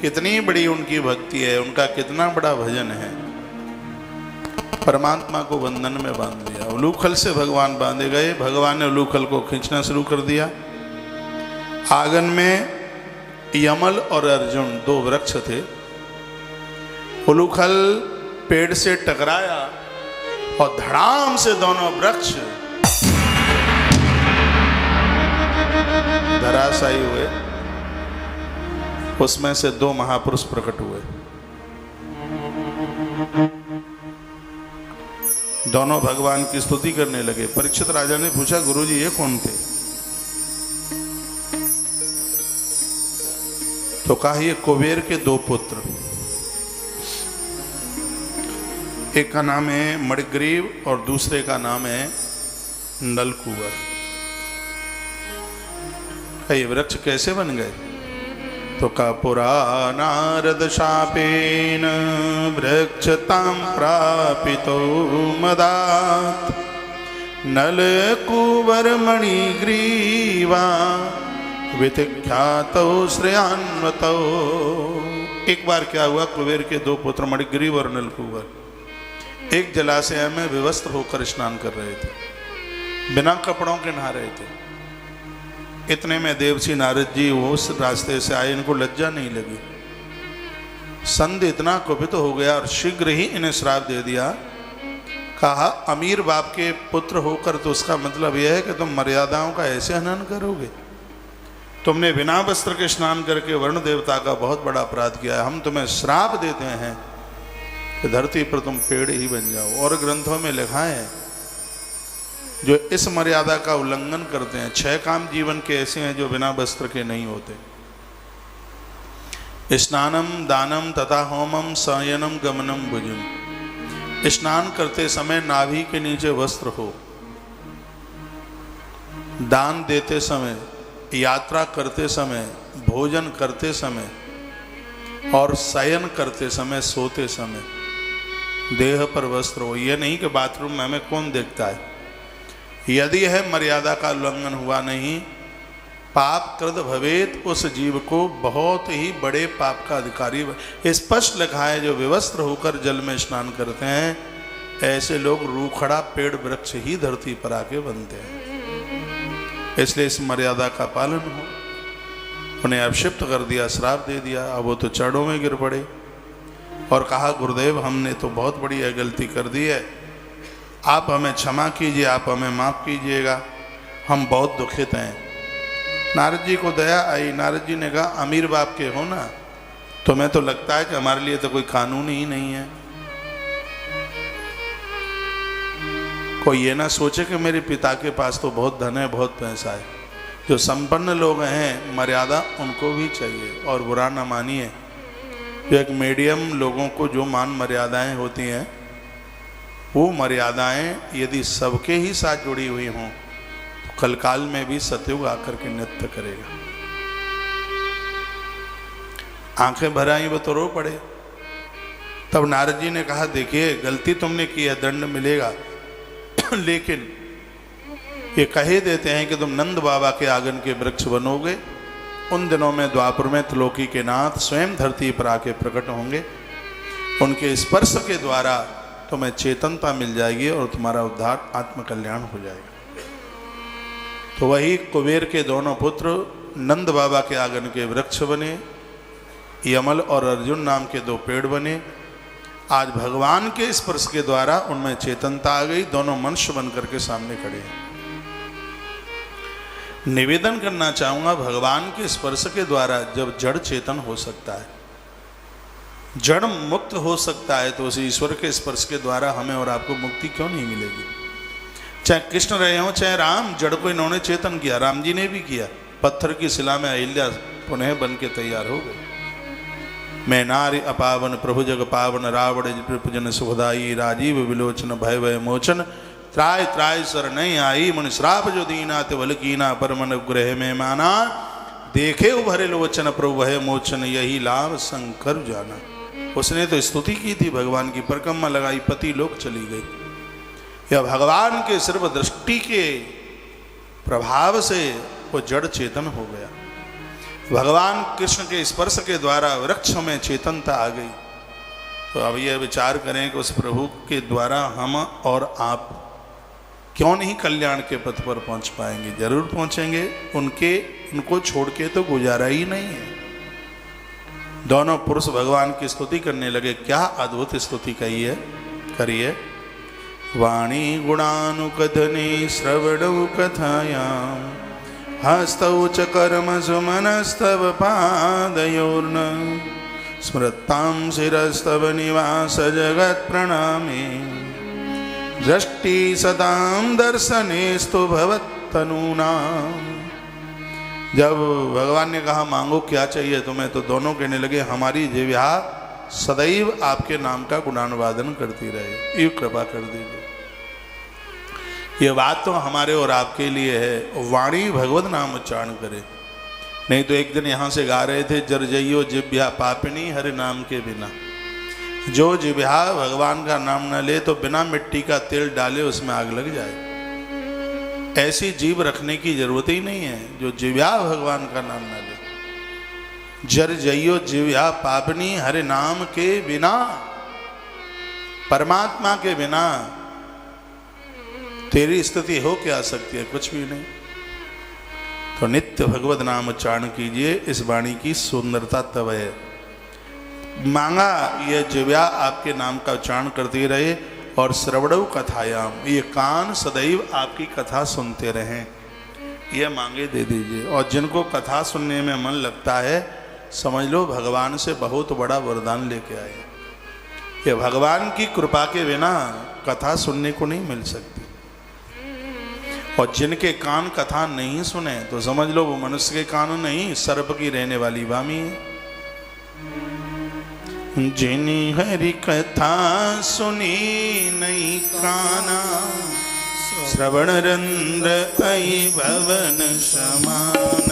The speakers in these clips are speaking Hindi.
कितनी बड़ी उनकी भक्ति है, उनका कितना बड़ा भजन है। परमात्मा को बंधन में बांध दिया। उलूखल से भगवान बांधे गए, भगवान ने उलूखल को खींचना शुरू कर दिया। आंगन में यमल और अर्जुन दो वृक्ष थे। उलूखल पेड़ से टकराया और धड़ाम से दोनों वृक्ष धराशायी हुए। उसमें से दो महापुरुष प्रकट हुए। दोनों भगवान की स्तुति करने लगे। परीक्षित राजा ने पूछा, गुरुजी ये कौन थे? तो कहा ये कुबेर के दो पुत्र, एक का नाम है मणिग्रीव और दूसरे का नाम है नलकूबर। ये वृक्ष कैसे बन गए? तो का पुरा नारद शापेन वृक्षतां प्रापितो मदात् नलकूबर मणिग्रीवा विख्यातो श्रेयान्वतो। एक बार क्या हुआ, कुबेर के दो पुत्र मणिग्रीव और नलकूबर एक जलाशय में विवस्त्र होकर स्नान कर रहे थे, बिना कपड़ों के नहा रहे थे। इतने में देवसी नारद जी उस रास्ते से आए, इनको लज्जा नहीं लगी। संत इतना कुपित हो गया और शीघ्र ही इन्हें श्राप दे दिया। कहा, अमीर बाप के पुत्र होकर तो उसका मतलब यह है कि तुम मर्यादाओं का ऐसे हनन करोगे? तुमने बिना वस्त्र के स्नान करके वरुण देवता का बहुत बड़ा अपराध किया है। हम तुम्हें श्राप देते हैं कि धरती पर तुम पेड़ ही बन जाओ। और ग्रंथों में लिखा है, जो इस मर्यादा का उल्लंघन करते हैं, 6 काम जीवन के ऐसे हैं जो बिना वस्त्र के नहीं होते। स्नानम दानम तथा होमम शयनम गमनम भुजम। स्नान करते समय नाभि के नीचे वस्त्र हो, दान देते समय, यात्रा करते समय, भोजन करते समय और शयन करते समय, सोते समय देह पर वस्त्र हो। यह नहीं कि बाथरूम में हमें कौन देखता है। यदि यह मर्यादा का उल्लंघन हुआ नहीं, पाप कृत भवेत, उस जीव को बहुत ही बड़े पाप का अधिकारी। स्पष्ट लिखा है, जो विवस्त्र होकर जल में स्नान करते हैं ऐसे लोग रूखड़ा पेड़ वृक्ष ही धरती पर आके बनते हैं। इसलिए इस मर्यादा का पालन हो। उन्हें अपशिप्त कर दिया, श्राप दे दिया। अब वो तो चरणों में गिर पड़े और कहा, गुरुदेव हमने तो बहुत बड़ी गलती कर दी है, आप हमें क्षमा कीजिए, आप हमें माफ़ कीजिएगा, हम बहुत दुखित हैं। नारद जी को दया आई। नारद जी ने कहा, अमीर बाप के हो ना, तुम्हें तो लगता है कि हमारे लिए तो कोई कानून ही नहीं है। कोई ये ना सोचे कि मेरे पिता के पास तो बहुत धन है, बहुत पैसा है। जो संपन्न लोग हैं, मर्यादा उनको भी चाहिए। और बुरा ना मानिए, जो एक मीडियम लोगों को जो मान मर्यादाएं होती हैं, वो मर्यादाएं यदि सबके ही साथ जुड़ी हुई हों तो कल काल में भी सतयुग आकर के नृत्य करेगा। आंखें भर आई, वो तो रो पड़े। तब नारद जी ने कहा, देखिए गलती तुमने की है, दंड मिलेगा, लेकिन ये कहे देते हैं कि तुम नंद बाबा के आंगन के वृक्ष बनोगे। उन दिनों में द्वापर में त्रिलोकी के नाथ स्वयं धरती पर आके प्रकट होंगे। उनके स्पर्श के द्वारा तुम्हें चेतनता मिल जाएगी और तुम्हारा उद्धार, आत्मकल्याण हो जाएगा। तो वही कुबेर के दोनों पुत्र नंद बाबा के आंगन के वृक्ष बने, यमल और अर्जुन नाम के दो पेड़ बने। आज भगवान के स्पर्श के द्वारा उनमें चेतनता आ गई। दोनों मनुष्य बनकर के सामने खड़े हैं। निवेदन करना चाहूंगा, भगवान के स्पर्श के द्वारा जब जड़ चेतन हो सकता है, जड़ मुक्त हो सकता है, तो उस ईश्वर के स्पर्श के द्वारा हमें और आपको मुक्ति क्यों नहीं मिलेगी? चाहे कृष्ण रहे हों चाहे राम, जड़ को इन्होंने चेतन किया। राम जी ने भी किया। पत्थर की शिला में अहिल्या पुनः बन के तैयार हो गई। मैं नारी अपावन प्रभु जग पावन, रावण जन सुखदाई, राजीव विलोचन भय भय मोचन, त्राय त्राय सर नहीं आई, मुनि श्राप जो दीना ते बल कीना, पर मन ग्रह में माना, देखे उभरे लोचन प्रभु भय मोचन, यही लाभ शंकर जाना। उसने तो स्तुति की थी, भगवान की परिक्रमा लगाई, पति लोक चली गई। यह भगवान के सिर्फ दृष्टि के प्रभाव से वो जड़ चेतन हो गया। भगवान कृष्ण के स्पर्श के द्वारा वृक्ष में चेतनता आ गई। तो अब यह विचार करें कि उस प्रभु के द्वारा हम और आप क्यों नहीं कल्याण के पथ पर पहुंच पाएंगे? जरूर पहुंचेंगे। उनको छोड़ के तो गुजारा ही नहीं है। दोनों पुरुष भगवान की स्तुति करने लगे। क्या अद्भुत स्तुति करिए। वाणी गुणानुकथने श्रवणौ कथायां हस्तौ च कर्म सुमनस्तव पादयोर्न स्मृतां शिरस्तव निवास जगत् प्रणामे दृष्टि सदां दर्शनेस्तु भवत्तनूनाम्। जब भगवान ने कहा मांगो क्या चाहिए तुम्हें, तो दोनों कहने लगे हमारी जिह्वा सदैव आपके नाम का गुणानुवादन करती रहे, ये कृपा कर दीजिए। ये बात तो हमारे और आपके लिए है। वाणी भगवत नाम उच्चारण करे। नहीं तो एक दिन यहाँ से गा रहे थे, जर्जयो जिह्वा पापिनी हरि नाम के बिना। जो जिह्वा भगवान का नाम न ले तो बिना मिट्टी का तेल डाले उसमें आग लग जाए। ऐसी जीव रखने की जरूरत ही नहीं है जो जिह्वा भगवान का नाम न ले। जर्जयो जिह्वा पापिनी हरि नाम के बिना। परमात्मा के बिना तेरी स्थिति हो क्या सकती है? कुछ भी नहीं। तो नित्य भगवत नाम उच्चारण कीजिए। इस वाणी की सुंदरता तब है। मांगा यह जिह्वा आपके नाम का उच्चारण करती रहे और श्रवणौ कथायाम, ये कान सदैव आपकी कथा सुनते रहें, ये मांगे दे दीजिए। और जिनको कथा सुनने में मन लगता है समझ लो भगवान से बहुत बड़ा वरदान लेके आए। ये भगवान की कृपा के बिना कथा सुनने को नहीं मिल सकती। और जिनके कान कथा नहीं सुने तो समझ लो वो मनुष्य के कान नहीं, सर्प की रहने वाली वामी है। जिनी हरि कथा सुनी नहीं काना श्रवण रंध्र आई भवन समान।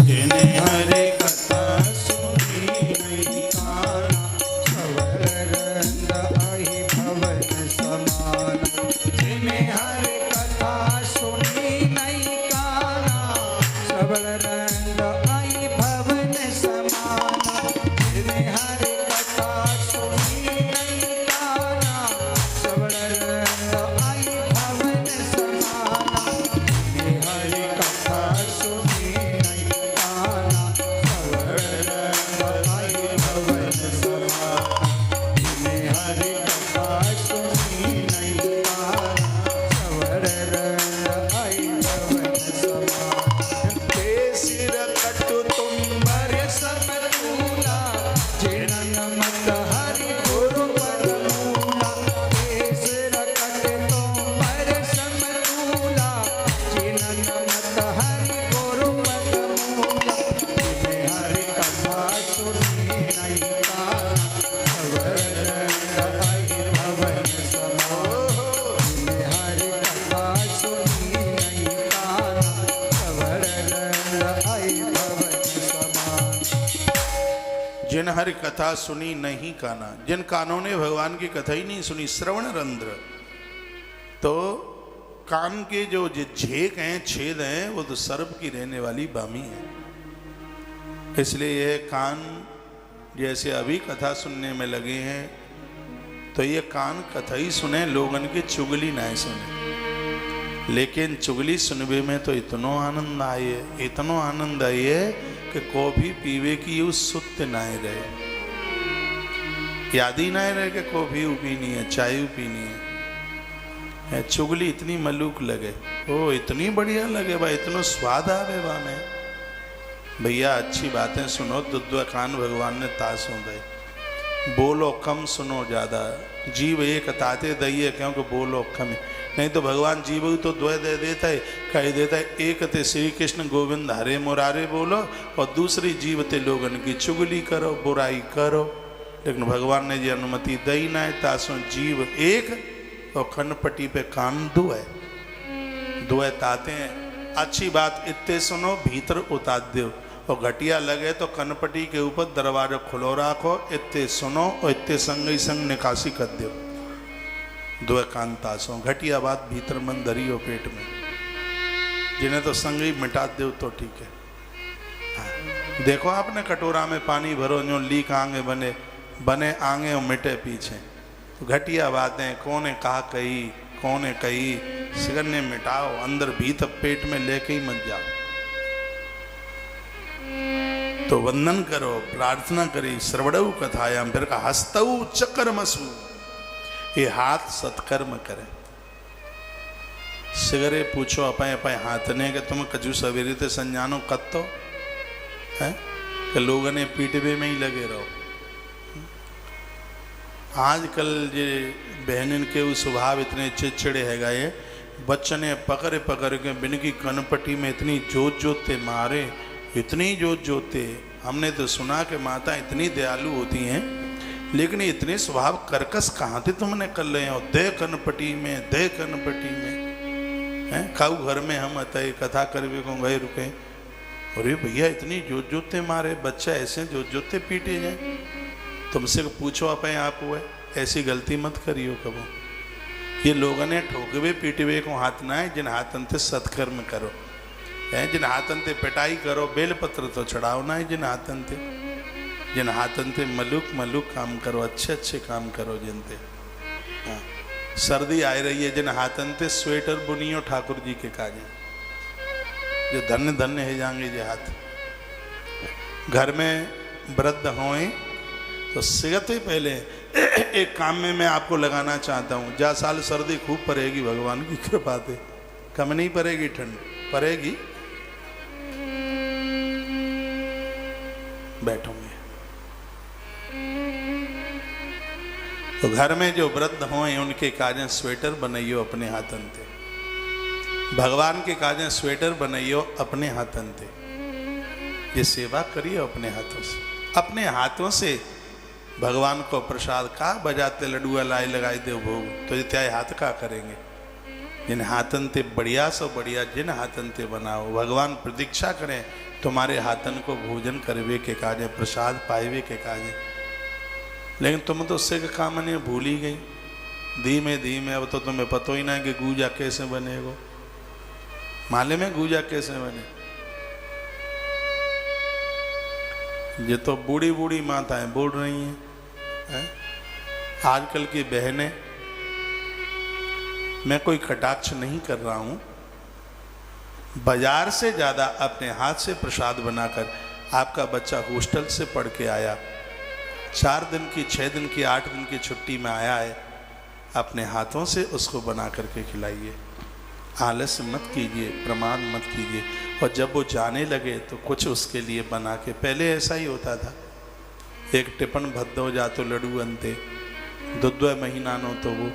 जिनी हरि कथा सुनी नहीं काना श्रवण रंध्र आई भवन समान। जिनी हरि कथा सुनी नहीं काना श्रवण रंध्र आई भवन समान। जिनी हरि जिन हरि कथा सुनी नहीं काना, जिन कानों ने भगवान की कथा ही नहीं सुनी। श्रवण रंध्र, तो कान के जो झेक हैं, छेद हैं, वो तो सर्प की रहने वाली बामी है। इसलिए ये कान जैसे अभी कथा सुनने में लगे हैं तो ये कान कथा ही सुने, लोगन की चुगली ना सुने। लेकिन चुगली सुनबे में तो इतनो आनंद आए, इतनो आनंद आए कि कॉफी पीवे की उस सुत्य ना रहे, याद ही ना रहे कि कॉफी पीनी है, चाय पीनी है। चुगली इतनी मलूक लगे, ओ इतनी बढ़िया लगे भाई, इतना स्वाद आवे बा में। भैया अच्छी बातें सुनो, दुद्ध खान भगवान ने तास दे। बोलो कम सुनो ज्यादा, जीव एक ताते दइए क्योंकि बोलो कम। नहीं तो भगवान जीव तो द्वय दे देता है, कह देता है एक ते श्री कृष्ण गोविंद हरे मुरारे बोलो और दूसरी जीव ते लोगन की चुगली करो, बुराई करो। लेकिन भगवान ने जी अनुमति दई ना है, तासों जीव एक और खनपटी पे कान दुए ताते हैं। अच्छी बात इतने सुनो, भीतर उतार दो, और घटिया लगे तो कनपटी के ऊपर दरवाजा खुलो रखो, इतने सुनो और इतने संग ही संग निकासी कर दो। दुए कान तासों, घटिया बात भीतर मन धरी हो पेट में, जिन्हें तो संग ही मिटा दो तो ठीक है। हाँ। देखो आपने कटोरा में पानी भरो, जो लीक आगे बने बने आगे और मिटे पीछे। तो घटिया बातें कौन ने कहा कही, कौन ने कही, सिगरने मिटाओ, अंदर भीतर पेट में लेके ही मत जाओ। तो वंदन करो, प्रार्थना करी, श्रवणऊ कथायाम, फिर कहा हस्तऊ चकर्मसु, ये हाथ सत्कर्म करे। सिगरे पूछो अपाए अपाए हाथ ने कि तुम कजू सवेरे ते संजानो कत्तो है कि लोगों ने पीटवे में ही लगे रहो। आजकल ये बहन के स्वभाव इतने चिड़चिड़े है गए, बच्चने पकड़ पकड़ के बिनकी कनपट्टी में इतनी जोत जोते मारे, इतनी जोत जोते। हमने तो सुना कि माता इतनी दयालु होती हैं, लेकिन इतने स्वभाव कर्कश कहाँ थे तुमने कर रहे हो। दे कनपट्टी में, दे कनपट्टी में हैं। खाऊ घर में हम अतः कथा करवे को गए रुके, अरे भैया इतनी जोत जोते मारे, बच्चा ऐसे जोत जोते पीटे जाए। तुमसे पूछो अपने आप हुए, ऐसी गलती मत करियो कबो। ये लोगों ने ठोकवे पीटवे को हाथ ना है, जिन हाथन से सत्कर्म करो है, जिन हाथन से पिटाई करो, बेलपत्र तो चढ़ाओ ना है, जिन हाथन से मलुक काम करो, अच्छे अच्छे काम करो जिनते। हाँ, सर्दी आ रही है, जिन हाथन से स्वेटर बुनियो ठाकुर जी के काजे, जो धन्य धन्य है जाएंगे ये हाथ। घर में वृद्ध होए तो सिगते पहले एक काम में मैं आपको लगाना चाहता हूँ। जा साल सर्दी खूब पड़ेगी, भगवान की कृपा से कम नहीं पड़ेगी, ठंड पड़ेगी। बैठोगे तो घर में जो वृद्ध होए उनके काजें स्वेटर बनाइयो अपने हाथन से, भगवान के काजें स्वेटर बनाइयो अपने हाथन से। ये सेवा करिए अपने हाथों से, अपने हाथों से भगवान को प्रसाद का बजाते लड्डुआ लाई लगाई दे भोग, तो ये त्याय हाथ का करेंगे। जिन हाथन ते बढ़िया सो बढ़िया, जिन हाथन ते बनाओ, भगवान प्रतीक्षा करें तुम्हारे हाथन को भोजन करवे के काजे, प्रसाद पाएवे के काजे। लेकिन तुम तो उससे काम नहीं भूल ही गई। धीमे धीमे अब तो तुम्हें पता ही ना कि गूजा कैसे बनेगो, माले में गूजा कैसे बने। ये तो बूढ़ी बूढ़ी माताएं बोल रही हैं। आजकल की बहनें, मैं कोई कटाक्ष नहीं कर रहा हूं, बाजार से ज़्यादा अपने हाथ से प्रसाद बनाकर, आपका बच्चा हॉस्टल से पढ़ के आया, 4 दिन की 6 दिन की 8 दिन की छुट्टी में आया है, अपने हाथों से उसको बना करके खिलाइए। आलस्य मत कीजिए, प्रमाद मत कीजिए। और जब वो जाने लगे तो कुछ उसके लिए बना के, पहले ऐसा ही होता था, एक टिफन भद्दो जातो लड्डू अंते 2 महीना नो तो वो।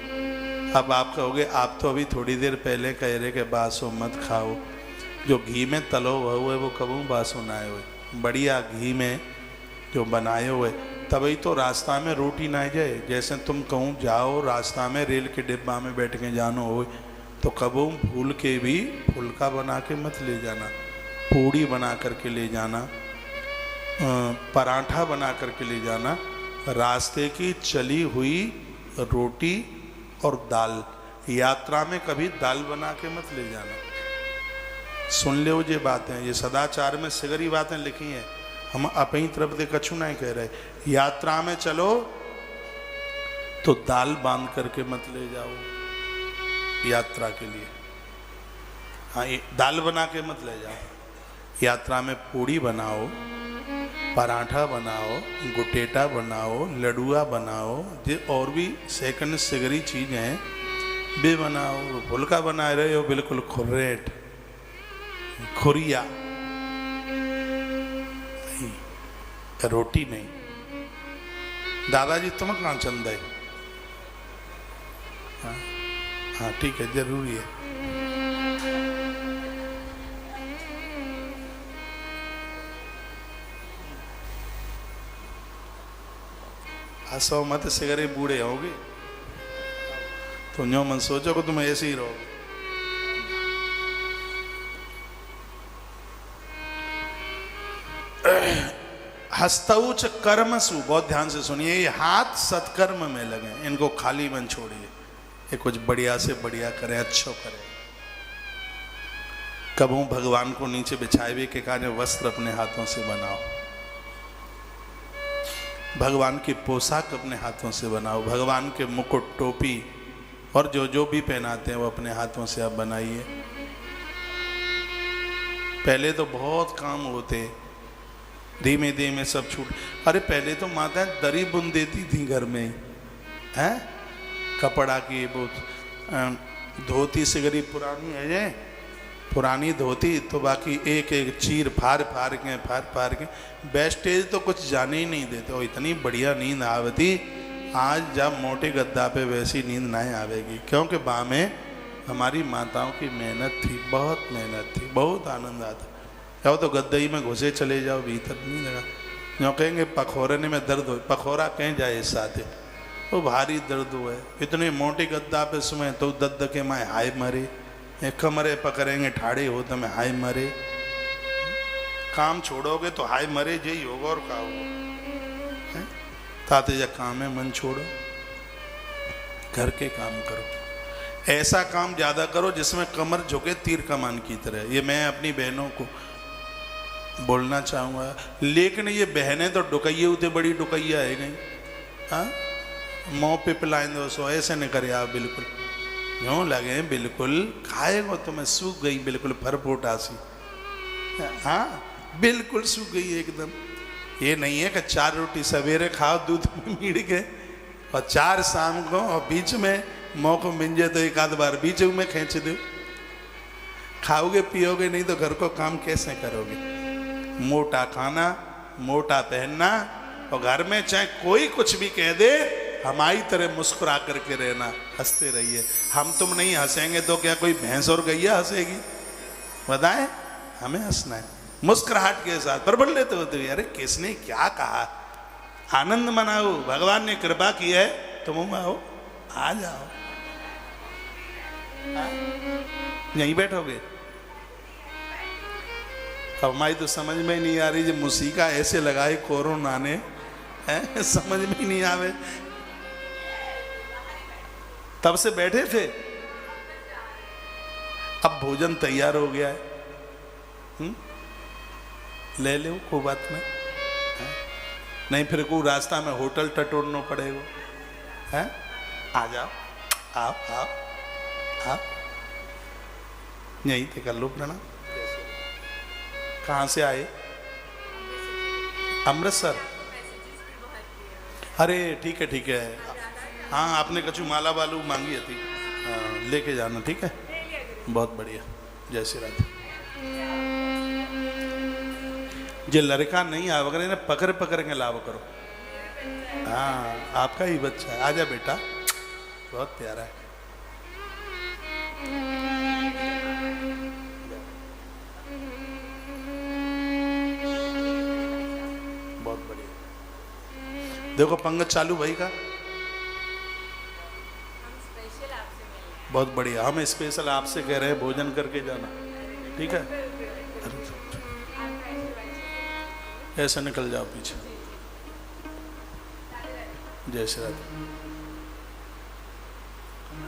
अब आप कहोगे आप तो अभी थोड़ी देर पहले कह रहे कि बासो मत खाओ, जो घी में तलो हुआ है वो कबू बासो ना आए हुए, बढ़िया घी में जो बनाए हुए, तभी तो रास्ता में रोटी ना जाए। जैसे तुम कहूँ जाओ रास्ता में रेल के डिब्बा में बैठ के जानो हो, तो कबू भूल के भी फुल्का बना के मत ले जाना, पूड़ी बना करके ले जाना, पराठा बना करके ले जाना। रास्ते की चली हुई रोटी और दाल, यात्रा में कभी दाल बना के मत ले जाना। सुन लो ये बातें, ये सदाचार में सिगरी बातें लिखी हैं, हम अपनी तरफ से कछु नहीं कह रहे। यात्रा में चलो तो दाल बांध करके मत ले जाओ यात्रा के लिए। हाँ, दाल बना के मत ले जाओ। यात्रा में पूड़ी बनाओ, पराठा बनाओ, गुटेटा बनाओ, लडुआ बनाओ, ये और भी सेकंड सिगरी चीज़ें हैं वे बनाओ। फुल्का बना रहे हो बिल्कुल खुर्रेट खुरिया, रोटी नहीं। दादाजी तुम कहाँ चंदा है? हाँ ठीक है, जरूरी है। हंसो मत, सिगरे बूढ़े होगे तुम जो मन सोचो कि तुम ऐसे ही रहोगे। हस्तौच कर्मसु, बहुत ध्यान से सुनिए, ये हाथ सत्कर्म में लगे, इनको खाली मन छोड़िए, ये कुछ बढ़िया से बढ़िया करें, अच्छो करें। कबू भगवान को नीचे बिछाए हुए के कारण वस्त्र अपने हाथों से बनाओ, भगवान की पोशाक अपने हाथों से बनाओ, भगवान के मुकुट टोपी और जो जो भी पहनाते हैं वो अपने हाथों से आप बनाइए। पहले तो बहुत काम होते, धीमे धीमे सब छूट। अरे पहले तो माताएं दरी बुन देती थी घर में, हैं, कपड़ा की वो धोती से गरीब पुरानी है ये, पुरानी धोती तो बाकी एक एक चीर फाड़ फाड़ के वेस्टेज तो कुछ जाने ही नहीं देते। और इतनी बढ़िया नींद आवती, आज जब मोटे गद्दा पे वैसी नींद नहीं आवेगी, क्योंकि बा में हमारी माताओं की मेहनत थी, बहुत मेहनत थी, बहुत आनंद आता। क्या तो गद्दई में घुसे चले जाओ, भीतर नहीं लगा। जो कहेंगे पखोरने में दर्द हो, पखोरा कहीं जाए इस साथ वो भारी दर्द हुआ है, इतने मोटे गद्दा पे सुबह तो दद्द के मैं हाय मरे, कमरे पकड़ेंगे ठाड़े हो तो मैं हाय मरे। काम छोड़ोगे तो हाय मरे यही होगा और क्या होगा। ताते जा काम है, मन छोड़ो, घर के काम करो, ऐसा काम ज्यादा करो जिसमें कमर झुके तीर कमान की तरह। ये मैं अपनी बहनों को बोलना चाहूँगा। लेकिन ये बहनें तो डुकैये होते, बड़ी डुकैया है गई, हाँ मुँह पे पिलाएं दो सो ऐसे नहीं करे आप, बिल्कुल यूँ लगे बिल्कुल खाएगो तो मैं सूख गई, बिल्कुल फरफोटा सी, हाँ बिल्कुल सूख गई एकदम। ये नहीं है कि 4 रोटी सवेरे खाओ दूध में मीड़ के और 4 शाम को, और बीच में मौका मिल जाए तो एक आध बार बीच में खींच दो। खाओगे पियोगे नहीं तो घर को काम कैसे करोगे। मोटा खाना, मोटा पहनना, और घर में चाहे कोई कुछ भी कह दे हमारी तरह मुस्कुरा करके रहना, हंसते रहिए। हम तुम नहीं हंसेंगे तो क्या कोई भैंस और गैया हंसेगी? बताएं, हमें हंसना है मुस्कुराहट के साथ। पर बोल लेते होते अरे किसने क्या कहा, आनंद मनाओ, भगवान ने कृपा की है तुम आओ, आ जाओ, यहीं बैठोगे। अब हमारी तो समझ में ही नहीं आ रही, जो मूसिका ऐसे लगाए कोरोना ने, समझ में ही नहीं आवे। तब से बैठे थे, अब भोजन तैयार हो गया है, ले लो, कोई बात नहीं, नहीं फिर को रास्ता में होटल टटोलना पड़ेगा, हैं? आ जाओ, आओ आओ आओ, यहीं थे, कर लो प्रणाम। कहाँ से आए? अमृतसर। अरे ठीक है ठीक है, हाँ आपने कछु माला वालू मांगी थी, लेके जाना, ठीक है, बहुत बढ़िया, जय श्री राधे। जो लड़का नहीं आवा करे ना, पकड़ पकड़ के लावा करो। हाँ आपका ही बच्चा है, आजा बेटा, बहुत प्यारा है। बहुत बढ़िया। देखो पंगत चालू भाई का, बहुत बढ़िया। हम स्पेशल आपसे कह रहे हैं भोजन करके जाना, ठीक है? ऐसे निकल जाओ पीछे। जय श्री राधे।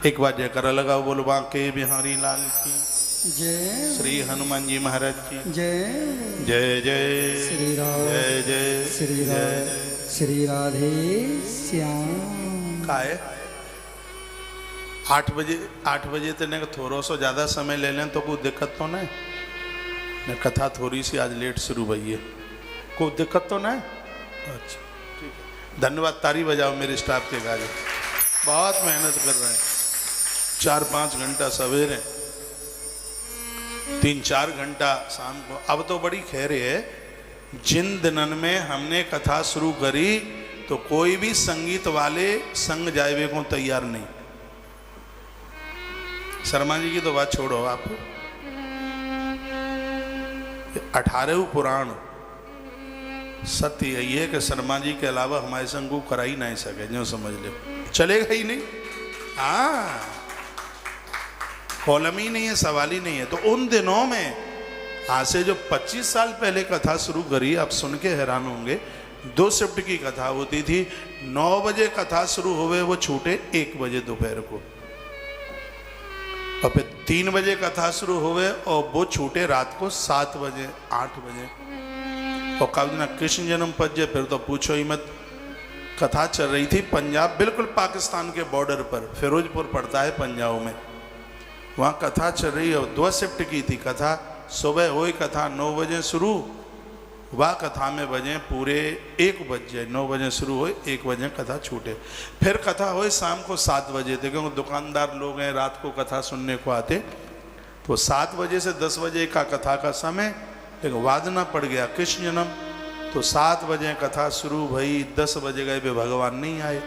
एक बार जयकारा लगाओ, बोलो बांके बिहारी लाल की जय, श्री हनुमान जी महाराज की जय, जय जय श्री राम, जय जय श्री राम, श्री राधे श्याम। का है 8 बजे तक थोड़ा सा ज़्यादा समय ले लें तो कोई दिक्कत तो नहीं। कथा थोड़ी सी आज लेट शुरू हुई है, कोई दिक्कत तो नहीं? अच्छा ठीक है, धन्यवाद। ताली बजाओ मेरे स्टाफ के गाड़ी, बहुत मेहनत कर रहे हैं। 4-5 घंटा सवेरे, 3-4 घंटा शाम को। अब तो बड़ी खैर है, जिन दिनन में हमने कथा शुरू करी तो कोई भी संगीत वाले संग जाए को तैयार नहीं। शर्मा जी की तो बात छोड़ो, आप 18 पुराण सत्य यही है कि शर्मा जी के अलावा हमारे संग को करा ही नहीं सके, जो समझ लो, चलेगा ही नहीं। हाँ कॉलम ही नहीं है, सवाल ही नहीं है। तो उन दिनों में आज से जो 25 साल पहले कथा शुरू करी, आप सुन के हैरान होंगे। 2 शिफ्ट की कथा होती थी, 9 बजे कथा शुरू हुए, वो छूटे 1 बजे दोपहर को। और फिर 3 बजे कथा शुरू हुए और वो छूटे रात को 7 बजे 8 बजे। और कब ना कृष्ण जन्म पजे फिर तो पूछो ही मत। कथा चल रही थी पंजाब, बिल्कुल पाकिस्तान के बॉर्डर पर, फिरोजपुर पड़ता है पंजाब में। वहाँ कथा चल रही है, 2 शिफ्ट की थी कथा। सुबह हुई कथा 9 बजे शुरू, वह कथा में बजे पूरे 1 बजे। 9 बजे शुरू हुई, 1 बजे कथा छूटे। फिर कथा हुई शाम को 7 बजे थे, क्योंकि दुकानदार लोग हैं रात को कथा सुनने को आते। तो 7 बजे से 10 बजे का कथा का समय, एक वादना पड़ गया कृष्ण जन्म। तो 7 बजे कथा शुरू भई, 10 बजे गए वे भगवान नहीं आए।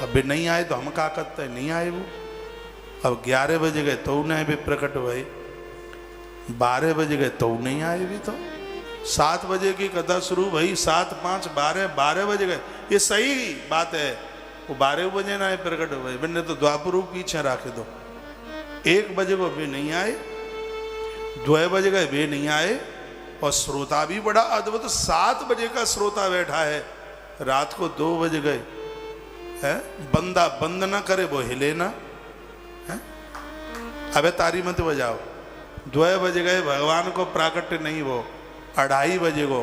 अब वे नहीं आए तो हम क्या करते, नहीं आए वो। अब 11 बजे गए तो नहीं भी प्रकट भई, 12 बजे गए तो नहीं आए भी। तो 7 बजे की कथा शुरू भई, 7, 5, 12 बजे गए। ये सही बात है, वो 12 बजे ना आए प्रकट भई, मैंने तो द्वापर पीछे रखे दो। 1 बजे को भी नहीं आए, 2 बजे गए वे नहीं आए। और श्रोता भी बड़ा अद्भुत, 7 बजे का श्रोता बैठा है, रात को 2 बजे गए है। बंदा बंद ना करे वो हिले ना है। अबे तारी मत बजाओ। 2 बजे गए भगवान को प्राकट्य नहीं, वो 2:30 बजे को,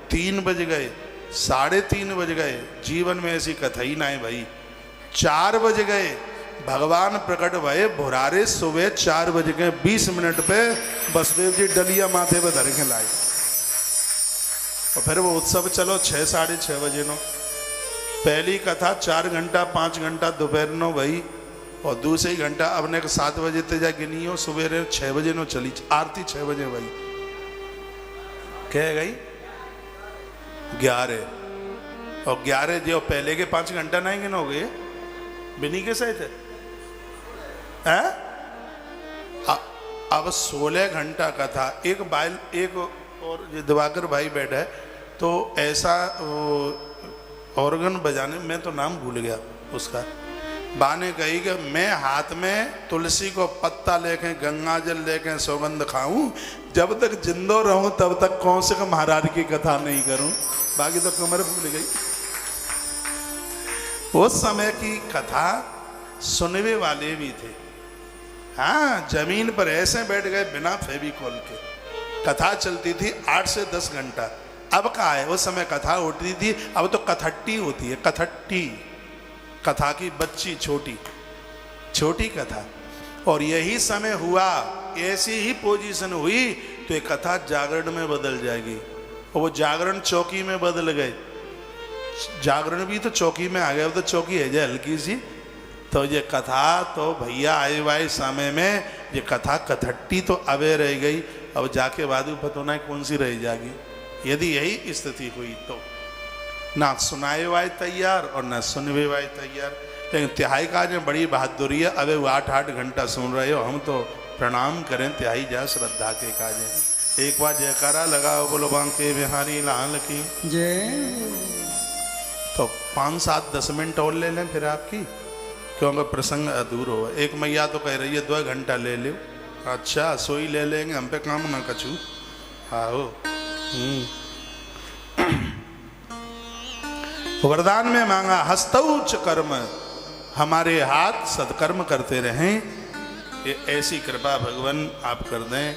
3 बजे गए, 3:30 बजे गए। जीवन में ऐसी कथा ही ना है भाई। 4 बजे गए भगवान प्रकट भये, भुरारे सुबह 4 बजे के 20 मिनट पे बसदेव जी डलिया माथे पे धर के लाए। और फिर वो उत्सव चलो 6, 6:30 बजे नो। पहली कथा 4 घंटा 5 घंटा दोपहर नो भाई, और दूसरी घंटा अब ने 7 बजे ते जा गिनी हो, सुबह 6 बजे नो चली आरती 6 बजे भाई। कह गई 11 और 11 जो पहले के 5 घंटा नहीं गिनोगे बिनी के सही थे है? अब 16 घंटा का था। एक बाइल एक और दिवाकर भाई बैठा है, तो ऐसा ऑर्गन बजाने में तो नाम भूल गया उसका। बा ने कही कि मैं हाथ में तुलसी को पत्ता लेके गंगा जल लेके सौगंध खाऊं, जब तक जिंदो रहूं तब तक कौन से महाराज की कथा नहीं करूं। बाकी तो कमर भूल गई। उस समय की कथा सुनने वाले भी थे। हाँ, जमीन पर ऐसे बैठ गए बिना फेविकोल के। कथा चलती थी 8 से 10 घंटा। अब कहाँ है, उस समय कथा उठती थी, अब तो कथट्टी होती है। कथट्टी, कथा की बच्ची, छोटी छोटी कथा। और यही समय हुआ, ऐसी ही पोजीशन हुई तो ये कथा जागरण में बदल जाएगी। और वो जागरण चौकी में बदल गए। जागरण भी तो चौकी में आ गया, वो तो चौकी है जो हल्की सी। तो ये कथा तो भैया आए वाए समय में ये कथा कथट्टी तो अबे रह गई। अब जाके बाद पता ना कौन सी रह जाएगी। यदि यही स्थिति हुई तो ना सुनाए वाए तैयार और ना सुनवे वाए तैयार। लेकिन तिहाई का जो बड़ी बहादुरी है, अबे वो 8-8 घंटा सुन रहे हो, हम तो प्रणाम करें तिहाई जा श्रद्धा के काजे। एक बार जयकारा लगाओ, बोलो बांके बिहारी लाल की जय। तो 5, 7, 10 मिनट और ले लें फिर आपकी, क्योंकि प्रसंग अधूर हो। एक मैया तो कह रही है 2 घंटा ले लो। अच्छा, सोई ले लेंगे, हम पे काम ना कछू। आओ। वरदान में मांगा हस्तौच कर्म, हमारे हाथ सत्कर्म करते रहें। ये ऐसी कृपा भगवान आप कर दें,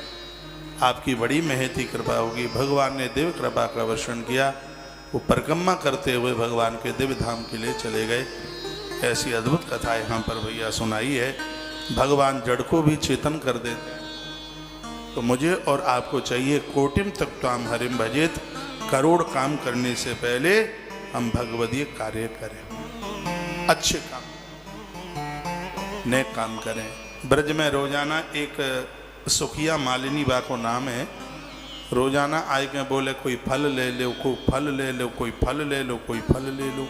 आपकी बड़ी महती कृपा होगी। भगवान ने दिव्य कृपा का वर्षण किया। वो परिक्रमा करते हुए भगवान के दिव्य धाम के लिए चले गए। ऐसी अद्भुत कथा यहाँ पर भैया सुनाई है। भगवान जड़ को भी चेतन कर देते हैं। तो मुझे और आपको चाहिए कोटिम तक त्वाम हरिम भजेत, करोड़ काम करने से पहले हम भगवदीय कार्य करें, अच्छे काम, नेक काम करें। ब्रज में रोजाना एक सुखिया मालिनी बा को नाम है, रोजाना आए के बोले कोई फल ले लो, कोई फल ले लो, कोई फल ले लो, कोई फल ले लो।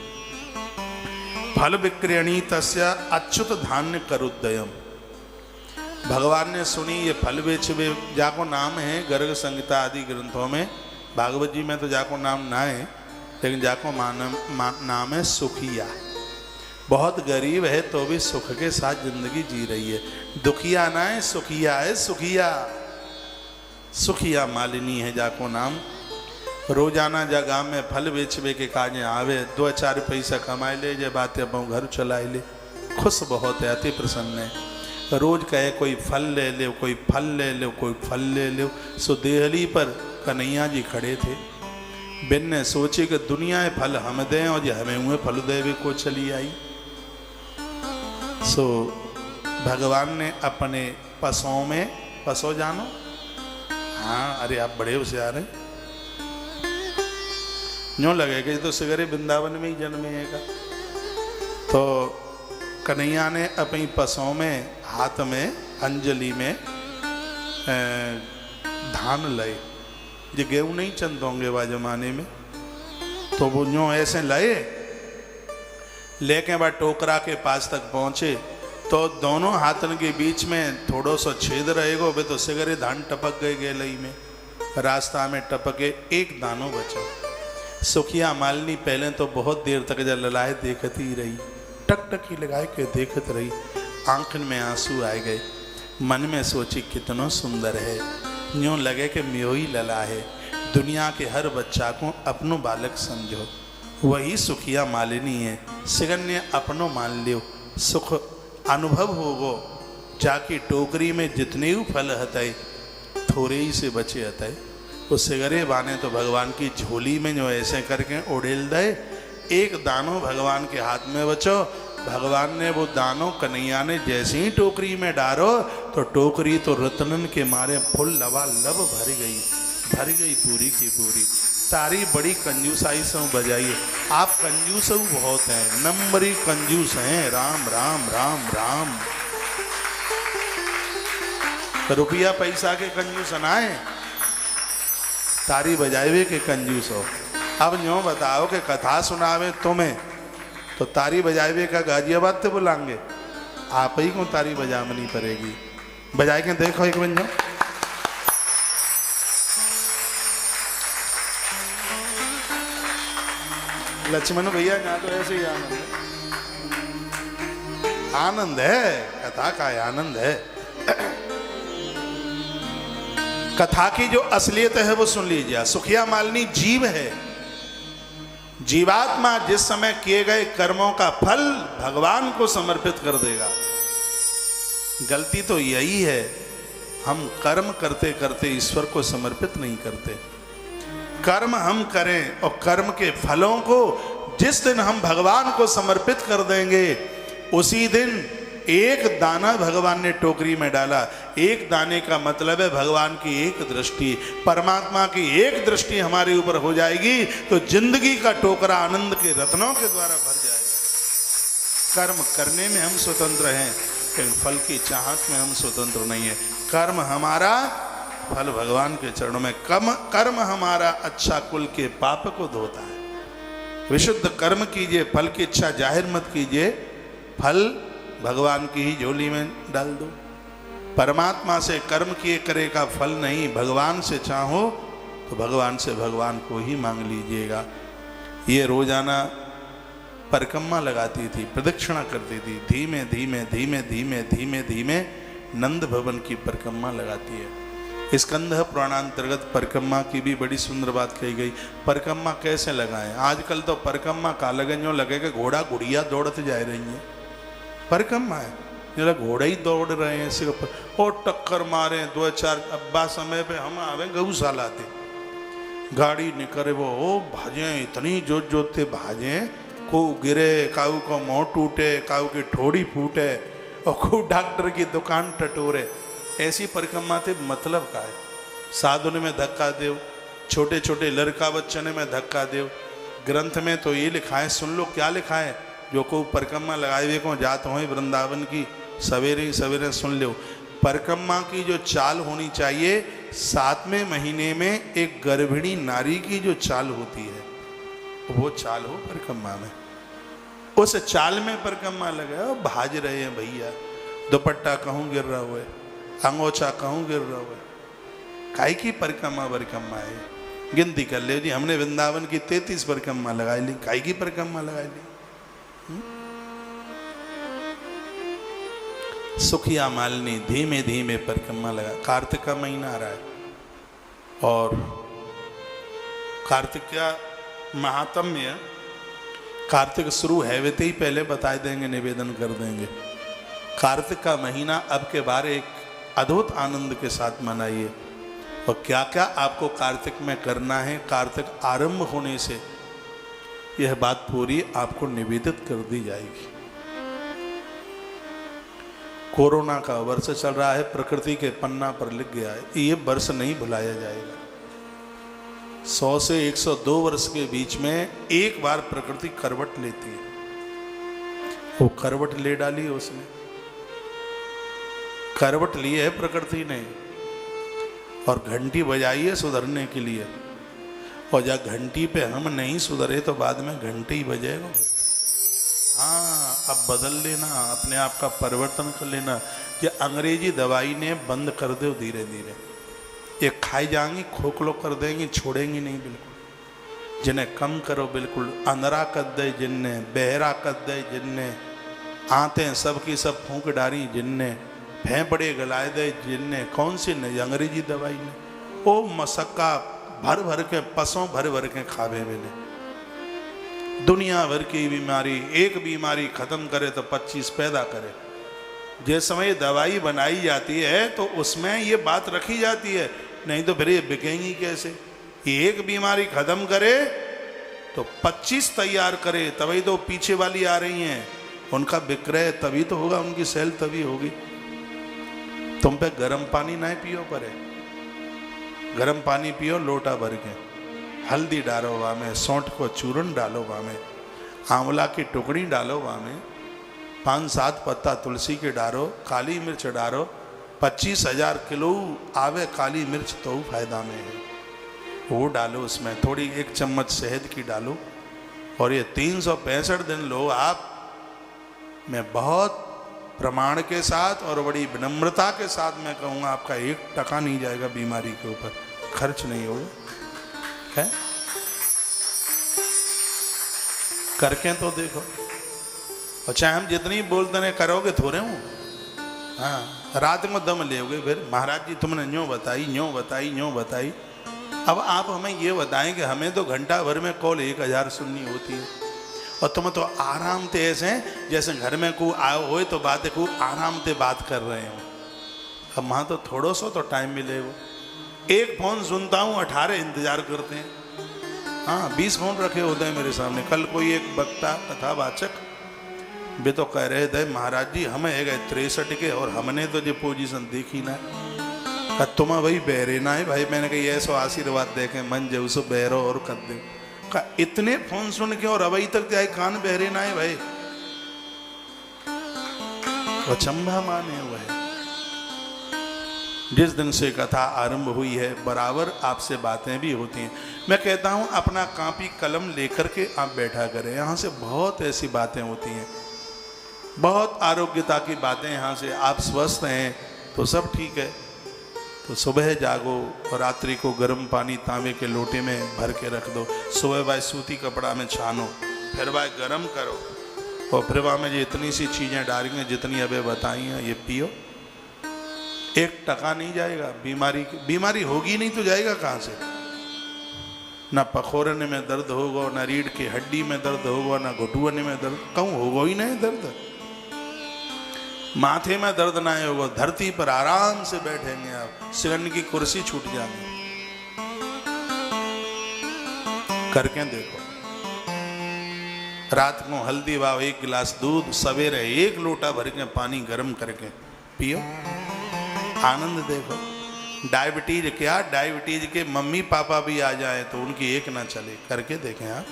फल विक्रयणी तस्या अच्युत धान्य करुद्दयम। भगवान ने सुनी ये फल बेचवे, जाको नाम है गर्ग संहिता आदि ग्रंथों में, भागवत जी में तो जाको नाम ना है, लेकिन जाको नाम है सुखिया। बहुत गरीब है तो भी सुख के साथ जिंदगी जी रही है। दुखिया ना है, सुखिया है। सुखिया सुखिया मालिनी है जाको नाम। रोजाना जगह में फल बेचवे के काजे आवे, 2-4 पैसा कमाए ले जे बातें अपना घर चलाए ले। खुश बहुत है, अति प्रसन्न है। रोज कहे कोई फल ले लो, कोई फल ले लो, कोई फल ले लो। सो देहली पर कन्हैया जी खड़े थे। बिन ने सोचे कि दुनिया फल हम दें और जो हमें हुए फल देवे को चली आई। सो भगवान ने अपने पसों में, पसो जानो, हाँ अरे आप बड़े होशियार हैं, यूँ लगेगा तो सगरे वृंदावन में ही जन्मेगा। तो कन्हैया ने अपनी पसों में हाथ में अंजलि में धान लए, जो गेहूँ नहीं चंद होंगे वह जमाने में, तो वो यूँ ऐसे लए, लेके वह टोकरा के पास तक पहुँचे तो दोनों हाथन के बीच में थोड़ो सा छेद रहेगा, वे तो सिगरे धान टपक गए गेलई में, रास्ता में टपके, एक दानो बचो। सुखिया मालनी पहले तो बहुत देर तक जब ललाए देखती रही, टकटकी लगाए के देखत रही, आंखन में आंसू आ गए। मन में सोची कितना सुंदर है, यूँ लगे कि म्यो ही लला है। दुनिया के हर बच्चा को अपनो बालक समझो, वही सुखिया मालिनी है। सिगन्य अपनो मान लियो, सुख अनुभव होगो। जाकी टोकरी में जितने ही फल हतए थोड़े ही से बचे हतए, वो सिगरे बाने तो भगवान की झोली में जो ऐसे करके उड़ेल दे, एक दानो भगवान के हाथ में बचो। भगवान ने वो दानो कन्हैया ने जैसे ही टोकरी में डालो तो टोकरी तो रत्नन के मारे फुल लबालब भर गई पूरी की पूरी। तारी बड़ी कंजूसाई से बजाइए, आप कंजूस बहुत हैं, नंबरी कंजूस हैं। राम राम राम राम। तो रुपया पैसा के कंजूस नाए, तारी बजावे के कंजूस हो। अब यूँ बताओ कि कथा सुनावे तुम्हें तो तारी बजावे का गाजियाबाद से बुलाएंगे, आप ही को तारी बजावनी पड़ेगी। बजाए के देखो एक बन जाओ। लक्ष्मण भैया यहाँ तो ऐसे ही आनंद है, आनंद है, कथा का आनंद है। कथा की जो असलियत है वो सुन लीजिए। सुखिया मालिनी जीव है, जीवात्मा जिस समय किए गए कर्मों का फल भगवान को समर्पित कर देगा। गलती तो यही है, हम कर्म करते करते ईश्वर को समर्पित नहीं करते। कर्म हम करें और कर्म के फलों को जिस दिन हम भगवान को समर्पित कर देंगे, उसी दिन एक दाना भगवान ने टोकरी में डाला। एक दाने का मतलब है भगवान की एक दृष्टि, परमात्मा की एक दृष्टि हमारे ऊपर हो जाएगी तो जिंदगी का टोकरा आनंद के रत्नों के द्वारा भर जाएगा। कर्म करने में हम स्वतंत्र हैं, लेकिन फल की चाहत में हम स्वतंत्र नहीं है। कर्म हमारा, फल भगवान के चरणों में। कर्म हमारा अच्छा कुल के पाप को धोता है। विशुद्ध कर्म कीजिए, फल की इच्छा जाहिर मत कीजिए, फल भगवान की ही झोली में डाल दो। परमात्मा से कर्म किए करे का फल नहीं, भगवान से चाहो तो भगवान से भगवान को ही मांग लीजिएगा। ये रोजाना परिक्रमा लगाती थी, प्रदक्षिणा करती थी, धीमे धीमे धीमे धीमे धीमे धीमे नंद भवन की परिक्रमा लगाती है। स्कंद पुराणांतर्गत परिक्रमा की भी बड़ी सुंदर बात कही गई। परिक्रमा कैसे लगाएं? आजकल तो परिक्रमा का लगन लगेगा घोड़ा गुड़िया दौड़ते जा रही हैं, परिक्रमा है जरा घोड़े ही दौड़ रहे हैं सिर्फ, और टक्कर मारे दो चार। अब्बा समय पे हम आवे गौशाला थे, गाड़ी निकले वो भाजे इतनी जोत जोत थे भाजे, को गिरे, काऊ को मुँह टूटे, काऊ की ठोड़ी फूटे और खूब डॉक्टर की दुकान टटोरे। ऐसी परिक्रमा थे, मतलब का है? साधुन में धक्का देव, छोटे छोटे लड़का बच्चन में धक्का देव। ग्रंथ में तो ये लिखा है, सुन लो क्या लिखा है। जो को परिक्रमा लगाए हुए को जात हो वृंदावन की, सवेरे ही सवेरे सुन लो। परिक्रमा की जो चाल होनी चाहिए, 7वें महीने में एक गर्भिणी नारी की जो चाल होती है वो चाल हो परिक्रमा में। उस चाल में परिक्रमा लगा, भाज रहे हैं भैया, दुपट्टा कहूँ गिर रहा हुआ है, अंगोछा कहूँ गिर रहा हुआ है। काई की परिक्रमा है? गिनती कर ले जी, हमने वृंदावन की 33 परिक्रमा लगाई ली, काई की परिक्रमा लगाई ली। सुखिया मालिनी धीमे धीमे परिक्रमा लगा। कार्तिक का महीना आ रहा है और कार्तिक का महात्म्य, कार्तिक शुरू है वे ही पहले बता देंगे, निवेदन कर देंगे। कार्तिक का महीना अब के बार एक अद्भुत आनंद के साथ मनाइए। और क्या क्या आपको कार्तिक में करना है, कार्तिक आरंभ होने से यह बात पूरी आपको निवेदित कर दी जाएगी। कोरोना का वर्ष चल रहा है, प्रकृति के पन्ना पर लिख गया है, ये वर्ष नहीं भुलाया जाएगा। 100 से 102 वर्ष के बीच में एक बार प्रकृति करवट लेती है। वो करवट ले डाली उसने, करवट ली है प्रकृति ने, और घंटी बजाई है सुधरने के लिए। और जब घंटी पे हम नहीं सुधरे तो बाद में घंटी ही बजेगा। हाँ, अब बदल लेना, अपने आप का परिवर्तन कर लेना। ये अंग्रेजी दवाई ने बंद कर दो धीरे धीरे, ये खाई जाएंगी, खोखलो कर देंगी, छोड़ेंगी नहीं बिल्कुल। जिन्हें कम करो बिल्कुल। अंधरा कर दे जिनने, बहरा कर दे जिनने, आते सबकी सब फूंक डारी जिनने, फेंपड़े गलाए दे जिनने। कौन सी नहीं, अंग्रेजी दवाई ने। ओ मसक्का भर भर के, पसों भर भर के खावे मिले। दुनिया भर की बीमारी, एक बीमारी खत्म करे तो 25 पैदा करे। जिस समय दवाई बनाई जाती है तो उसमें ये बात रखी जाती है, नहीं तो फिर ये बिकेंगी कैसे। एक बीमारी खत्म करे तो 25 तैयार करे, तभी तो पीछे वाली आ रही हैं, उनका विक्रय तभी तो होगा, उनकी सेल तभी होगी। तुम पे गर्म पानी ना पियो परे, गर्म पानी पियो लोटा भर के, हल्दी डालो वहाँ में, सौंठ को चूर्ण डालो वहाँ में, आंवला की टुकड़ी डालो वहाँ में, 5-7 पत्ता तुलसी के डालो, काली मिर्च डालो। 25,000 किलो आवे काली मिर्च तो फायदा में है, वो डालो उसमें। थोड़ी 1 चम्मच शहद की डालो, और ये 365 दिन लो आप। मैं बहुत प्रमाण के साथ और बड़ी विनम्रता के साथ मैं कहूँगा, आपका 1 टका नहीं जाएगा बीमारी के ऊपर, खर्च नहीं होगा है। करके तो देखो, और चाहे हम जितनी बोलते रहे, करोगे थोड़े हूँ। हाँ, रात में दम लेोगे फिर, महाराज जी तुमने यूँ बताई, यूँ बताई, यूँ बताई। अब आप हमें ये बताएं कि हमें तो घंटा भर में कॉल 1000 सुननी होती है, और तुम तो आराम से ऐसे जैसे घर में को आयो हो तो बातें को आराम से बात कर रहे हो। अब वहाँ तो थोड़ा सा तो टाइम मिलेगा। एक फोन सुनता हूँ, 18 इंतजार करते हैं। हाँ, 20 फोन रखे होते हैं मेरे सामने। कल कोई एक वक्ता कथावाचक वे तो कह रहे थे, महाराज जी हमें है गए 63 के, और हमने तो जो पोजीशन देखी ना, तुम भाई बहरे ना है भाई। मैंने कही ऐसा आशीर्वाद देखे मन जो उसो बहरो और कर दे। इतने फोन सुन के और अभी तक जाए कान बहरे ना है भाई, वो चंबा माने हुए है। जिस दिन से कथा आरंभ हुई है बराबर आपसे बातें भी होती हैं। मैं कहता हूं अपना कॉपी कलम लेकर के आप बैठा करें, यहाँ से बहुत ऐसी बातें होती हैं, बहुत आरोग्यता की बातें यहाँ से। आप स्वस्थ हैं तो सब ठीक है, तो सुबह जागो और रात्रि को गर्म पानी तांबे के लोटे में भर के रख दो। सुबह भाई सूती कपड़ा में छानो, फिर भाई गर्म करो, और फिर वहाँ में जो इतनी सी चीज़ें डालेंगे जितनी अबे बताई हैं ये पियो। 1 टका नहीं जाएगा। बीमारी होगी नहीं तो जाएगा कहाँ से। ना पखोरने में दर्द होगा, ना रीढ़ की हड्डी में दर्द होगा, ना घुटुआने में दर्द, कहूँ होगा ही नहीं दर्द। माथे में दर्द ना होगा, धरती पर आराम से बैठेंगे आप, सिगन की कुर्सी छूट जाएगी। करके देखो। रात को हल्दी वाव 1 गिलास दूध, सवेरे 1 लोटा भर के पानी गर्म करके पियो, आनंद देखो। डायबिटीज क्या, डायबिटीज के मम्मी पापा भी आ जाए तो उनकी एक ना चले। करके देखें आप।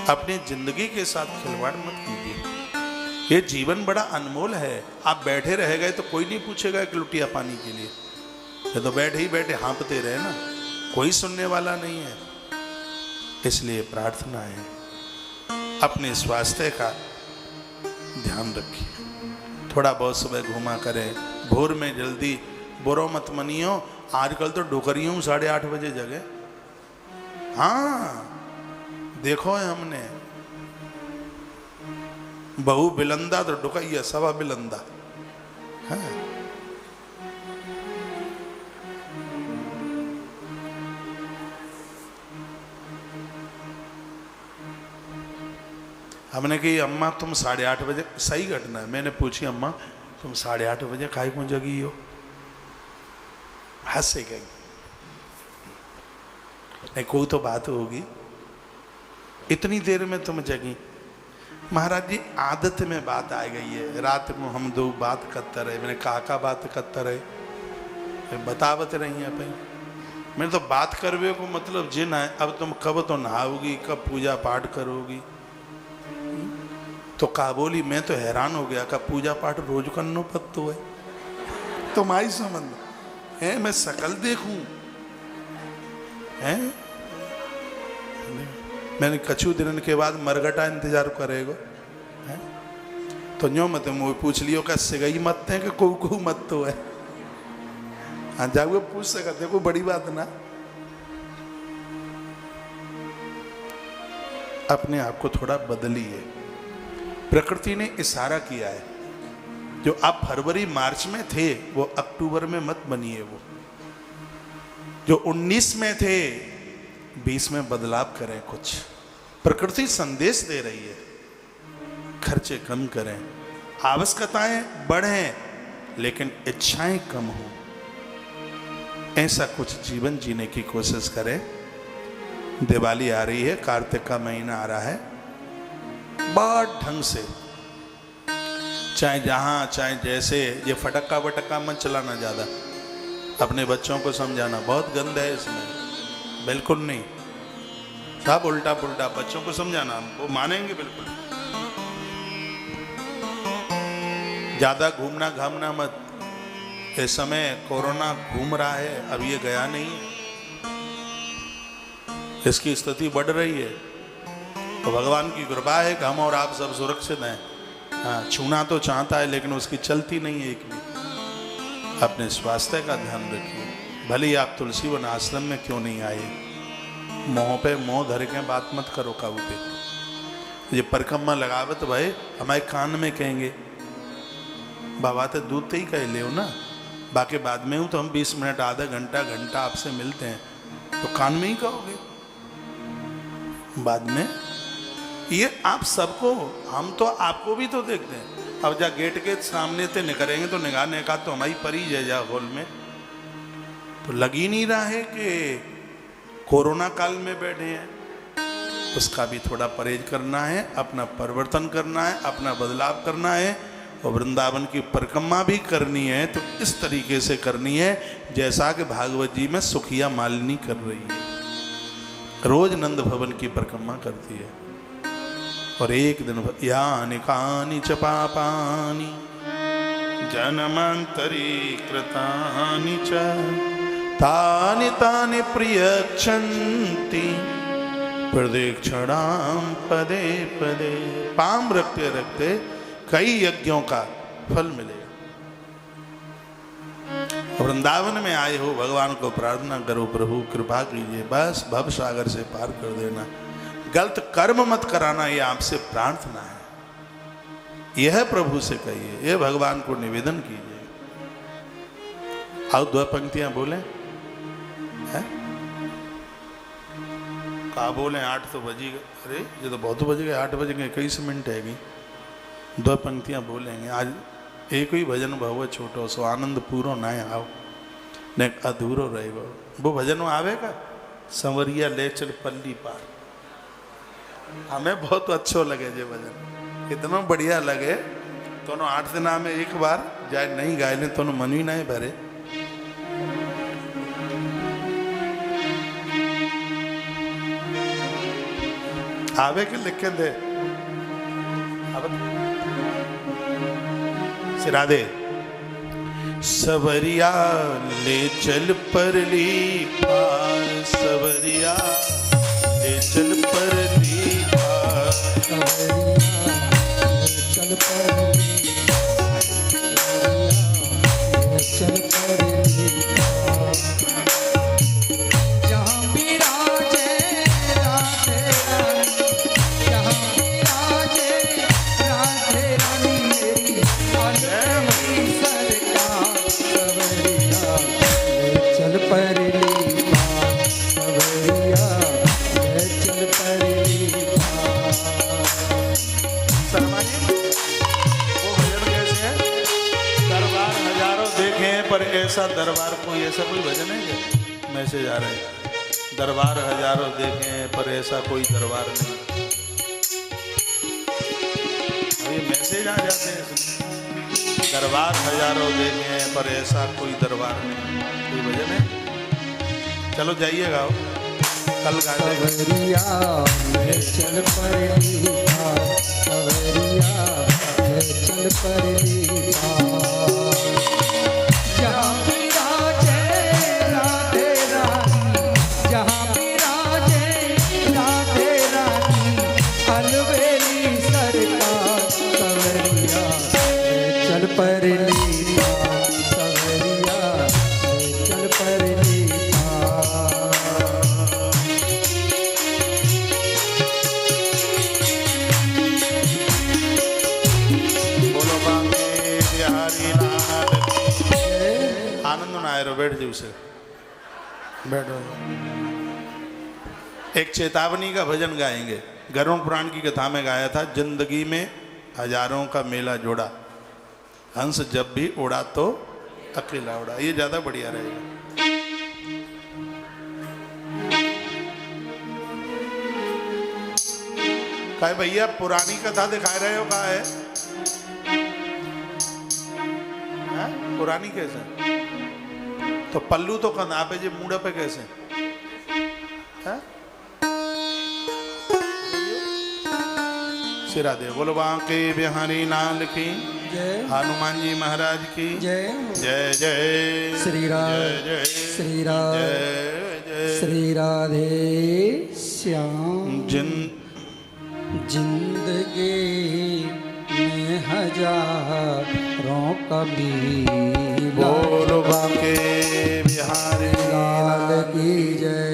अपनी जिंदगी के साथ खिलवाड़ मत कीजिए। ये जीवन बड़ा अनमोल है। आप बैठे रह गए तो कोई नहीं पूछेगा एक लुटिया पानी के लिए। ये तो बैठे ही बैठे हाँपते रहे ना, कोई सुनने वाला नहीं है। इसलिए प्रार्थना है अपने स्वास्थ्य का ध्यान रखिए। थोड़ा बहुत सुबह घुमा करें, भोर में जल्दी बुरो मत मनियो। आजकल तो डोकरियों 8:30 बजे जगे। हाँ देखो है हमने, बहु बिलंदा तो डुकैया 1.25 बिलंदा। हाँ हमने कही अम्मा तुम 8:30 बजे, सही घटना है, मैंने पूछी अम्मा तुम 8:30 बजे काहे को जगी हो? हंसे गई, नहीं कोई तो बात होगी, इतनी देर में तुम जगी। महाराज जी आदत में बात आ गई है, रात में हम दो बात करते रहे, मैंने का बात करते रहे, बतावत रही है भाई, मैंने तो बात करवे को मतलब जिन है, अब तुम कब तो नहाओगी, कब पूजा पाठ करोगी? तो का बोली, मैं तो हैरान हो गया, का पूजा पाठ रोज करनो पत्तो है, तुम्हारी संबंध है, मैं सकल देखूं है? मैंने कछु दिन के बाद मरगटा इंतजार करेगो है? तो न्यो मत मुझे पूछ लियो का सिगई मत है कि को मत तो है। हाँ जाओगे पूछ सकते, कोई बड़ी बात ना। अपने आप को थोड़ा बदलिए। प्रकृति ने इशारा किया है, जो आप फरवरी मार्च में थे वो अक्टूबर में मत बनिए, वो जो 19 में थे 20 में बदलाव करें। कुछ प्रकृति संदेश दे रही है, खर्चे कम करें, आवश्यकताएं बढ़ें लेकिन इच्छाएं कम हो, ऐसा कुछ जीवन जीने की कोशिश करें। दिवाली आ रही है, कार्तिक का महीना आ रहा है, बहुत ढंग से चाहे जहां चाहे जैसे, ये फटक्का वटक्का मत चलाना ज्यादा, अपने बच्चों को समझाना बहुत गंदा है इसमें, बिल्कुल नहीं, सब उल्टा पुल्टा बच्चों को समझाना, वो मानेंगे बिल्कुल। ज्यादा घूमना घामना मत, इस समय कोरोना घूम रहा है, अब ये गया नहीं है, इसकी स्थिति बढ़ रही है, तो भगवान की कृपा है कि हम और आप सब सुरक्षित हैं। हाँ, छूना तो चाहता है लेकिन उसकी चलती नहीं है एक भी। अपने स्वास्थ्य का ध्यान रखिए, भले ही आप तुलसी वन आश्रम में क्यों नहीं आए, मोह पे मोह धर के बात मत करो काबू पे। ये परिक्रमा लगावत भाई हमारे कान में कहेंगे, बाबा तो दूध ही कह ले ना, बाकी बाद में हूँ तो हम 20 मिनट आधा घंटा आपसे मिलते हैं, तो कान में ही कहोगे बाद में। ये आप सबको, हम तो आपको भी तो देखते हैं, अब जा गेट के सामने से निकलेंगे तो निगाह का तो हमारी परी है जा हॉल में, तो लग ही नहीं रहा है कि कोरोना काल में बैठे हैं। उसका भी थोड़ा परहेज करना है, अपना परिवर्तन करना है, अपना बदलाव करना है, और वृंदावन की परिक्रमा भी करनी है तो इस तरीके से करनी है जैसा कि भागवत जी में सुखिया मालिनी कर रही है, रोज नंद भवन की परिक्रमा करती है। और एक दिन यानि कानि च पापानि जन्मांतरी कृतानि च तानि तानि प्रियक्षन्ति प्रदीक्षणां पदे पदे। पाम रखते रखते कई यज्ञों का फल मिलेगा। वृंदावन में आए हो, भगवान को प्रार्थना करो, प्रभु कृपा कीजिए, बस भव सागर से पार कर देना, गलत कर्म मत कराना, ये आपसे प्रार्थना है। यह प्रभु से कहिए, यह भगवान को निवेदन कीजिए। आओ 2 पंक्तियां बोले है? कहा बोले 8 तो बजी गए, अरे ये तो बहुत बज गए, 8 बज गए, 21 मिनट है गई, 2 पंक्तियां बोलेंगे। आज एक ही भजन भव छोटो सो आनंद पूरो ना आओ ने अधूरो रहेगा। वो भजन आवेगा, संवरिया ले चल पल्ली पार, हमें बहुत अच्छो लगे ये भजन, इतना बढ़िया लगे। तो 8 दिन में एक बार जाए नहीं गाय ले तो मन ही नहीं भरे। आवे के लिख के दे राधे। सवरिया ले चल परली पार, सवरिया ले चल परली पार, सवरिया ले चल परली पार, ले चल परली पार। जहाँ विराजे राधे रानी, जहाँ विराजे राधे रानी मेरी सरकार। सवरिया ले चल परली पार, सवरिया ले चल परली पार। ऐसा दरबार कोई ऐसा कोई भजन है क्या? मैसेज आ रहे हैं, दरबार हजारों देखे पर ऐसा कोई दरबार नहीं। ये मैसेज आ जाते हैं, दरबार हजारों देखे पर ऐसा कोई दरबार नहीं। कोई भजन है? चलो जाइए गाओ, कल गा देंगे। सवरिया में चल पड़ी सवरिया में चल पड़ी जहाँ विराजे राधे रानी जहाँ विराजे राधे रानी अलवेली सरकार सवरिया में चल पड़ी सवरिया में चल पड़ी आनंद नायरो बैठ जी उसे बैठो। एक चेतावनी का भजन गाएंगे। गरुड़ पुराण की कथा में गाया था, जिंदगी में हजारों का मेला जोड़ा, हंस जब भी उड़ा तो अकेला उड़ा। ये ज्यादा बढ़िया रहेगा। कहे भैया पुरानी कथा दिखा रहे हो? कहा है पुरानी कैसे? तो पल्लू तो कंधा पे जी मुंडा पे कैसे? सिरा दे। बोलो बांके बिहारी लाल की जय, हनुमान जी महाराज की जय जय जय श्री राम जय जय श्री राम जय जय। श्री राधे श्याम जिंदगी में हजारों कभी बोलो बांके बिहारी लाल की जय।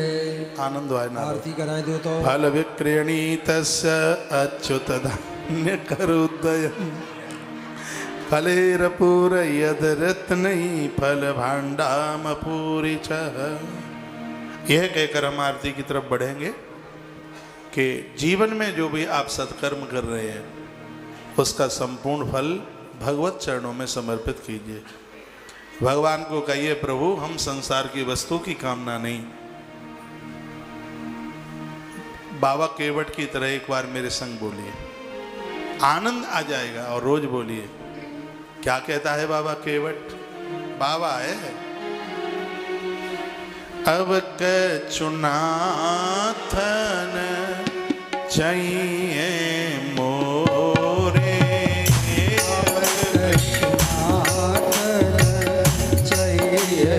आनंद आए ना। आरती कराए दो तो फल विक्रणीत अच्युत धान्य करुदय फलेरपूर यद रत्नई फल भांडाम पूरी यह कहकर हम आरती की तरफ बढ़ेंगे कि जीवन में जो भी आप सत्कर्म कर रहे हैं उसका संपूर्ण फल भगवत चरणों में समर्पित कीजिए। भगवान को कहिए, प्रभु हम संसार की वस्तु की कामना नहीं। बाबा केवट की तरह एक बार मेरे संग बोलिए, आनंद आ जाएगा। और रोज बोलिए। क्या कहता है बाबा केवट? बाबा है, अब कछुनाथन चाहिए मोरे चाहिए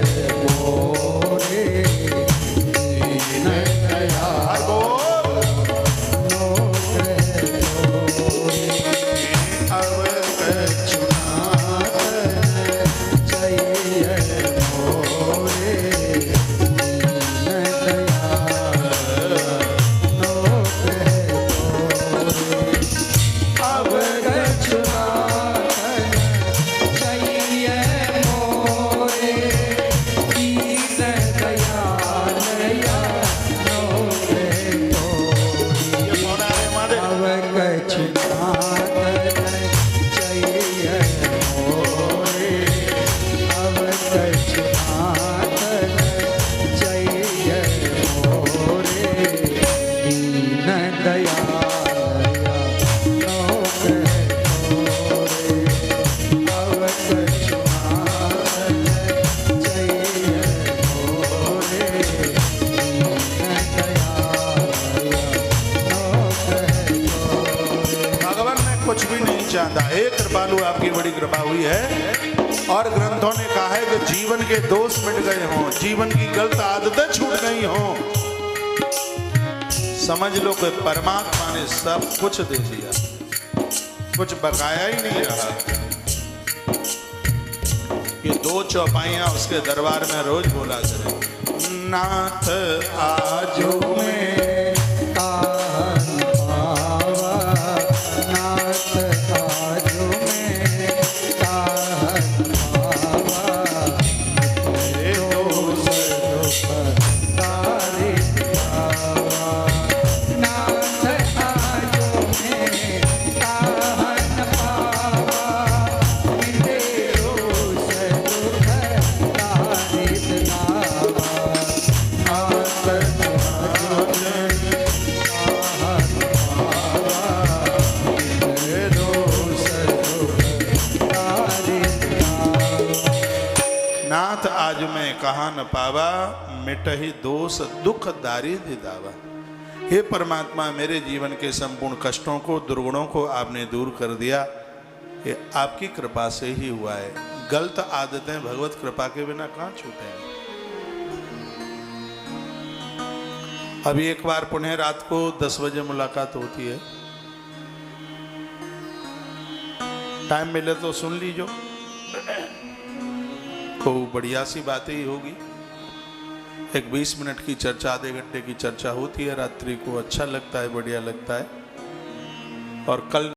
मोरे एक कृपालु आपकी बड़ी कृपा हुई है। और ग्रंथों ने कहा है कि जीवन के दोष मिट गए हों, जीवन की गलत आदतें छूट गई हों, समझ लो कि परमात्मा ने सब कुछ दे दिया, कुछ बकाया ही नहीं रहा। ये दो चौपाइयां उसके दरबार में रोज बोला करें, नाथ आजो में आज मैं कहा न पावा, मिटहि दोष दुख दारिद्र्य दावा। हे परमात्मा, मेरे जीवन के संपूर्ण कष्टों को, दुर्गुणों को आपने दूर कर दिया। ये आपकी कृपा से ही हुआ है। गलत आदतें भगवत कृपा के बिना कहाँ छूटेंगी। अभी एक बार पुनः रात को 10 बजे मुलाकात होती है, टाइम मिले तो सुन लीजो, तो बढ़िया सी बातें ही होगी। एक 20 मिनट की चर्चा, आधे घंटे की चर्चा होती है रात्रि को, अच्छा लगता है, बढ़िया लगता है। और कल